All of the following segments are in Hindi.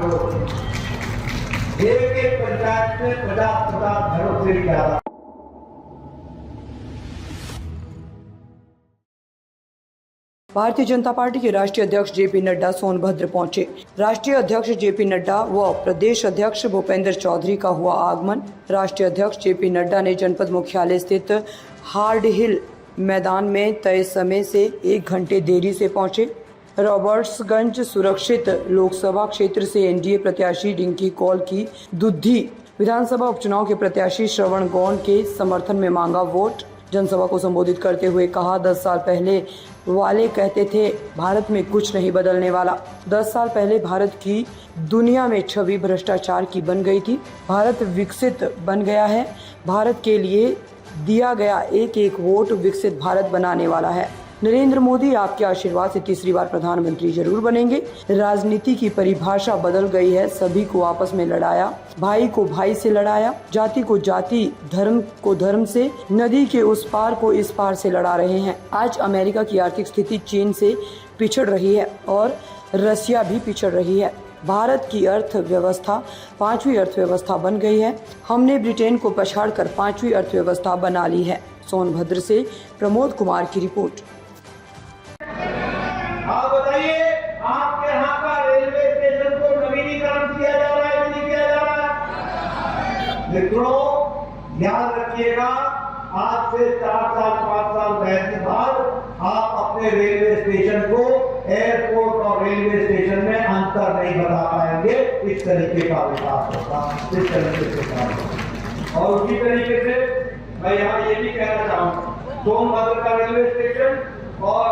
घरों से, एक पंचायत में 50-50 घरों से ज्यादा। भारतीय जनता पार्टी के राष्ट्रीय अध्यक्ष जेपी नड्डा सोनभद्र पहुंचे। राष्ट्रीय अध्यक्ष जेपी नड्डा व प्रदेश अध्यक्ष भूपेंद्र चौधरी का हुआ आगमन। राष्ट्रीय अध्यक्ष जेपी नड्डा ने जनपद मुख्यालय स्थित हार्ड हिल मैदान में तय समय से 1 घंटे देरी से पहुंचे। रॉबर्ट्सगंज सुरक्षित लोकसभा क्षेत्र से एनडीए प्रत्याशी रिंकी कौल की दुद्धी विधानसभा उपचुनाव के प्रत्याशी श्रवण गौड़ के समर्थन में मांगा वोट। जनसभा को संबोधित करते हुए कहा, 10 साल पहले वाले कहते थे भारत में कुछ नहीं बदलने वाला। 10 साल पहले भारत की दुनिया में छवि भ्रष्टाचार की बन गई थी। भारत विकसित बन गया है। भारत के लिए दिया गया एक एक वोट विकसित भारत बनाने वाला है। नरेंद्र मोदी आपके आशीर्वाद से तीसरी बार प्रधानमंत्री जरूर बनेंगे। राजनीति की परिभाषा बदल गई है। सभी को आपस में लड़ाया, भाई को भाई से लड़ाया, जाति को जाति, धर्म को धर्म से, नदी के उस पार को इस पार से लड़ा रहे हैं। आज अमेरिका की आर्थिक स्थिति चीन से पिछड़ रही है और रसिया भी पिछड़ रही है। भारत की अर्थव्यवस्था 5वीं अर्थव्यवस्था बन गई है। हमने ब्रिटेन को पछाड़कर 5वीं अर्थव्यवस्था बना ली है। सोनभद्र से प्रमोद कुमार की रिपोर्ट। आप बताइए, आपके यहाँ का रेलवे स्टेशन को नवीनीकरण किया जा रहा है कि नहीं किया जा रहा है? मित्रों, याद रखिएगा, आज से 4 साल 5 साल बाद आप अपने रेलवे स्टेशन को एयरपोर्ट और रेलवे स्टेशन में अंतर नहीं बता पाएंगे। इस तरीके का विकास होगा, इस तरीके से काम होगा। और उसी तरीके से मैं यहाँ ये भी कहना चाहूँगा, सोनभद्र का रेलवे स्टेशन और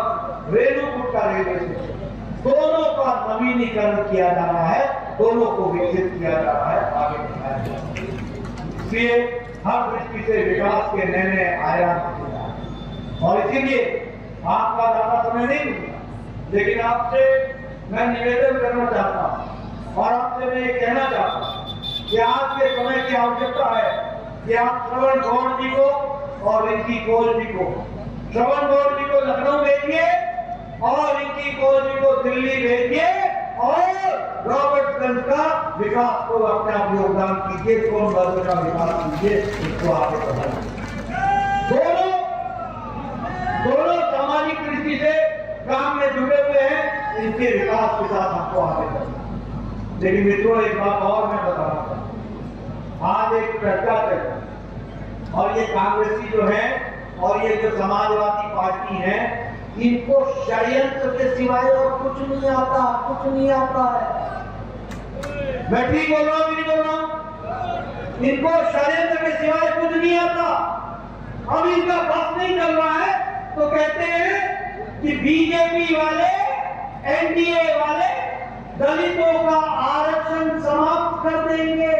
रेणुकूट का रेलवे स्टेशन, दोनों का नवीनीकरण किया जा रहा है, दोनों को विकसित किया जा रहा है, आगे बढ़ाया जा रहा है। इसलिए हर दृष्टि से विकास के नए नए आयाम होते जा रहे हैं। और इसीलिए आपका ज्यादा समय नहीं मिलेगा, लेकिन आपसे मैं निवेदन करना चाहता हूँ और आपसे मैं ये कहना चाहता हूँ कि आज के समय की आवश्यकता है कि आप श्रवण गौड़ जी को और रिंकी कौल जी को, श्रवण गौड़ जी को लखनऊ भेजिए और रिंकी कौल जी को दिल्ली भेजिए और रॉबर्ट्सगंज का विकास को अपने आप योगदान कीजिए, सोनभद्र का विकास कीजिए, इसको आगे बढ़ाइए। दोनों सामाजिक दृष्टि से काम में जुड़े हुए हैं, इनके विकास के साथ आपको आगे बढ़ना। लेकिन मित्रों, एक बात और मैं बताना चाहता हूं, आज एक चर्चा चल रही है और ये कांग्रेसी जो है और ये जो समाजवादी पार्टी है, इनको षड्यंत्र के सिवाय और कुछ नहीं आता, कुछ नहीं आता है। मैं ठीक बोल रहा हूं, नहीं बोल रहा हूं? इनको षड्यंत्र के सिवाय कुछ नहीं आता। अब इनका बस नहीं चल रहा है तो कहते हैं कि बीजेपी वाले, एनडीए वाले दलितों का आरक्षण समाप्त कर देंगे,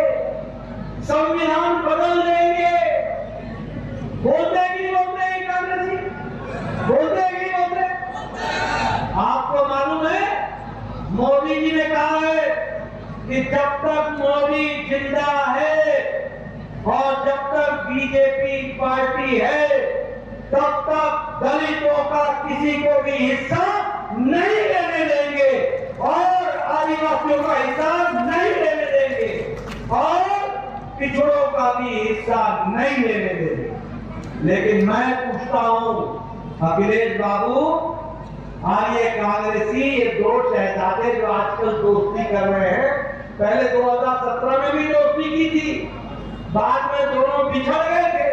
संविधान बदल देंगे। बोलते कि बोलते हैं कांग्रेसी, बोलते कि बोलते। आपको मालूम है, मोदी जी ने कहा है कि जब तक मोदी जिंदा है और जब तक बीजेपी पार्टी है, तब तक दलितों का किसी को भी हिस्सा नहीं लेने देंगे और आदिवासियों का हिस्सा नहीं लेने देंगे और पिछड़ों का भी हिस्सा नहीं लेने देंगे। लेकिन मैं पूछता हूं, अखिलेश बाबू, आज ये कांग्रेसी, ये दो शहजादे जो आजकल दोस्ती कर रहे हैं, पहले 2017 में भी दोस्ती की थी, बाद में दोनों बिछड़ गए थे,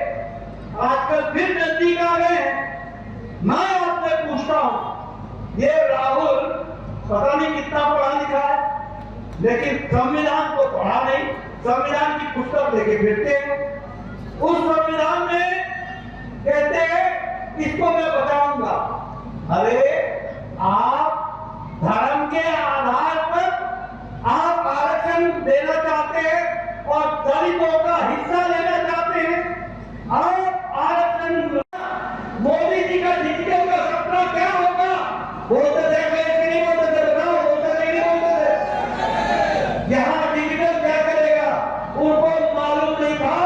आजकल फिर नजदीक आ गए हैं। मैं आपसे पूछता हूं, ये राहुल पता नहीं कितना पढ़ा लिखा है, लेकिन संविधान को पढ़ा नहीं, संविधान की पुस्तक लेके फिरते हैं। उस संविधान में कहते हैं इसको मैं बचाऊंगा। अरे आप धर्म के आधार पर आप आरक्षण देना चाहते हैं और दलितों का हिस्सा लेना चाहते हैं। आप आरक्षण, मोदी जी का डिजिटल का सपना क्या होगा? बोलते थे कि नहीं बोलते थे? बताओ, बोलते थे कि नहीं बोलते थे? यहाँ डिजिटल क्या करेगा उनको मालूम नहीं था,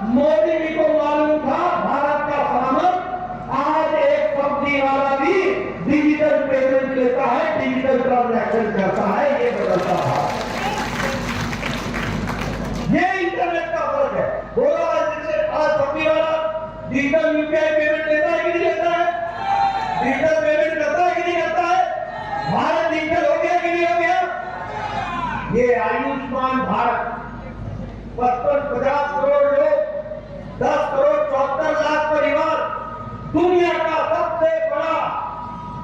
मोदी जी को मालूम था। भारत का सामर्थ, आज एक सब्जी वाला भी डिजिटल पेमेंट लेता है, डिजिटल ट्रांजैक्शन करता है, ये बदलता है। डिजिटल यूपीआई पेमेंट लेता है कि नहीं लेता है? डिजिटल पेमेंट करता है कि नहीं करता है? भारत डिजिटल हो गया कि नहीं हो गया? ये आयुष्मान भारत 55-50 करोड़ लोग, 10 करोड़ 74 लाख परिवार, दुनिया का सबसे बड़ा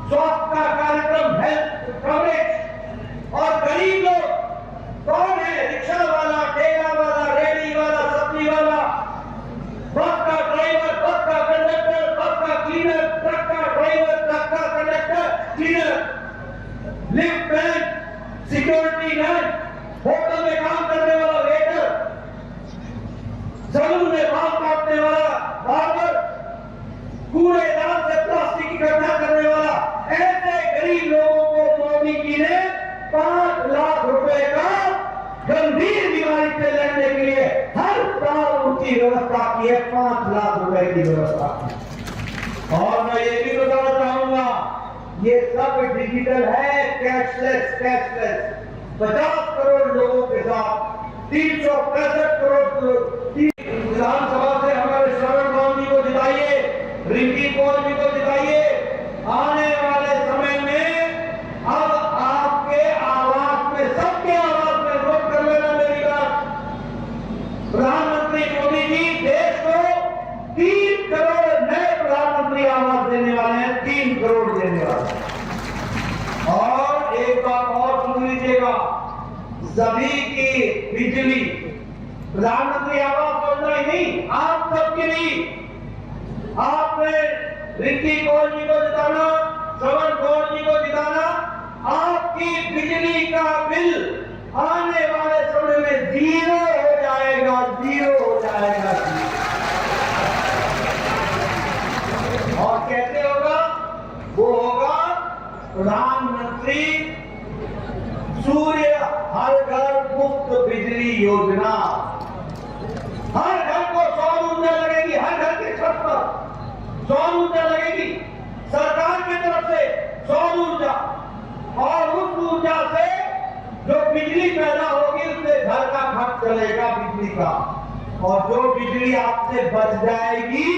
स्वास्थ्य का कार्यक्रम हेल्थ कवरेज। और गरीब लोग कौन है? रिक्शा वाला, ठेला वाला, रेडी वाला, सब्जी वाला, बस का ड्राइवर, बस का कंडक्टर, बस का क्लीनर, ट्रक का ड्राइवर, ट्रक का conductor, cleaner, lift man, security guard, hotel में काम करने वाला वेटर, सलून में बाल काटने वाला बार्बर, कूड़ेदान से प्लास्टिक इकट्ठा करने वाला, ऐसे गरीब लोगों को मोदी जी ने 5 लाख रुपए का गंभीर बीमारी से लड़ने के लिए हर साल उनकी व्यवस्था की है। 5 लाख रुपए की व्यवस्था की। और मैं ये भी बताना चाहूंगा, ये सब डिजिटल है, कैशलेस 50 करोड़ लोगों के साथ 365 करोड़। विधानसभा से हमारे श्रवण गांधी को जिताइए, रिंकी कौर जी को जिताइए। आने वाले समय में अब आपके आवास में, सबके आवास में, नोट कर लेना मेरी बात, प्रधानमंत्री मोदी जी देश को 3 करोड़ नए प्रधानमंत्री आवास देने वाले हैं, 3 करोड़ देने वाले हैं। और एक बात और सुन लीजिएगा, सभी की बिजली, प्रधानमंत्री आवास योजना ही नहीं, आप सबके लिए, आपने रिंकी कौर जी को जिताना, श्रवण कौर जी को जिताना, आपकी बिजली का बिल आने वाले समय में 0 हो जाएगा, 0 हो जाएगा। और कैसे होगा? वो होगा प्रधानमंत्री सूर्य हर घर मुफ्त बिजली योजना। हर घर को सौर ऊर्जा लगेगी, हर घर के छत पर सौर ऊर्जा लगेगी, सरकार की तरफ से सौर ऊर्जा। और उस ऊर्जा से जो बिजली पैदा होगी उससे घर का खर्च चलेगा बिजली का। और जो बिजली आपसे बच जाएगी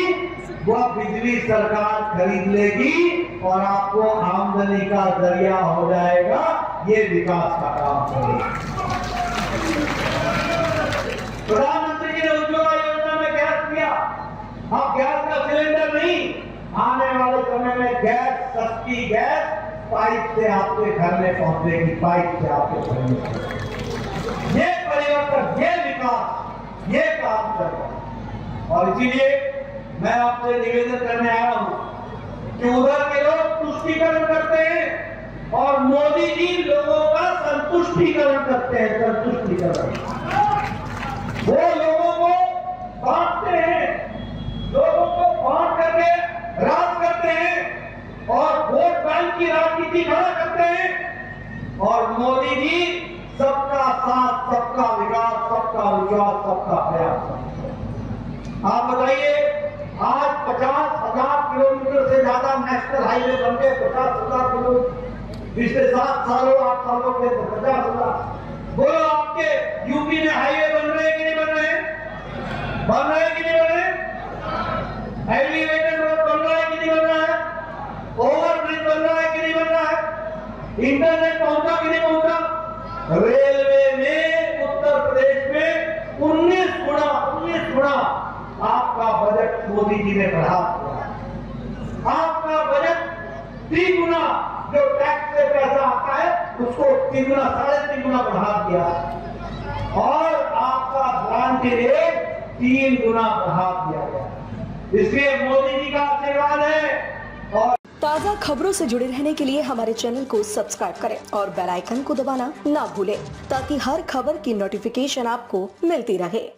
वह बिजली सरकार खरीद लेगी और आपको आमदनी का जरिया हो जाएगा। ये विकास का काम करेगा। प्रधानमंत्री जी ने उज्ज्वला योजना में गैस दिया। अब गैस का सिलेंडर नहीं, आने वाले समय में गैस, सस्ती गैस पाइप से आपके घर में पहुंचेगी, पाइप से आपके घर में। ये परिवर्तन, ये विकास, ये काम कर रहा है। और इसीलिए मैं आपसे निवेदन करने आया हूं कि उधर के लोग तुष्टीकरण करते हैं और मोदी जी लोगों का संतुष्टीकरण करते हैं। संतुष्टीकरण, वो लोगों को बांटते हैं, लोगों को बांट करके राज करते हैं और वोट बैंक की राजनीति खड़ा करते हैं। और मोदी जी सबका साथ, सबका विकास, सबका विश्वास, सबका प्रयास। आप बताइए, आज 50,000 किलोमीटर से ज्यादा नेशनल हाईवे बन गए। 50,000 किलोमीटर पिछले 7 सालों 8 सालों के 50,000। बोलो, आपके यूपी में हाईवे बन रहे हैं कि नहीं बन रहे हैं? बन रहे हैं कि नहीं बन रहे? एलिवेटेड रोड बन रहा है कि नहीं बन रहा है? ओवरब्रिज बन रहा है कि नहीं बन रहा है? इंटरनेट पहुंचा कि नहीं पहुंचा? रेलवे में उत्तर प्रदेश में 19 गुना आपका बजट मोदी जी ने बढ़ा दिया। आपका बजट 3 गुना, जो टैक्स से पैसा आता है उसको 3 गुना, 3.5 गुना बढ़ा दिया। और आपका ग्रांट रेट 3 गुना बढ़ा दिया गया। इसलिए मोदी जी का आशीर्वाद है। और ताज़ा खबरों से जुड़े रहने के लिए हमारे चैनल को सब्सक्राइब करें और बेल आइकन को दबाना ना भूलें, ताकि हर खबर की नोटिफिकेशन आपको मिलती रहे।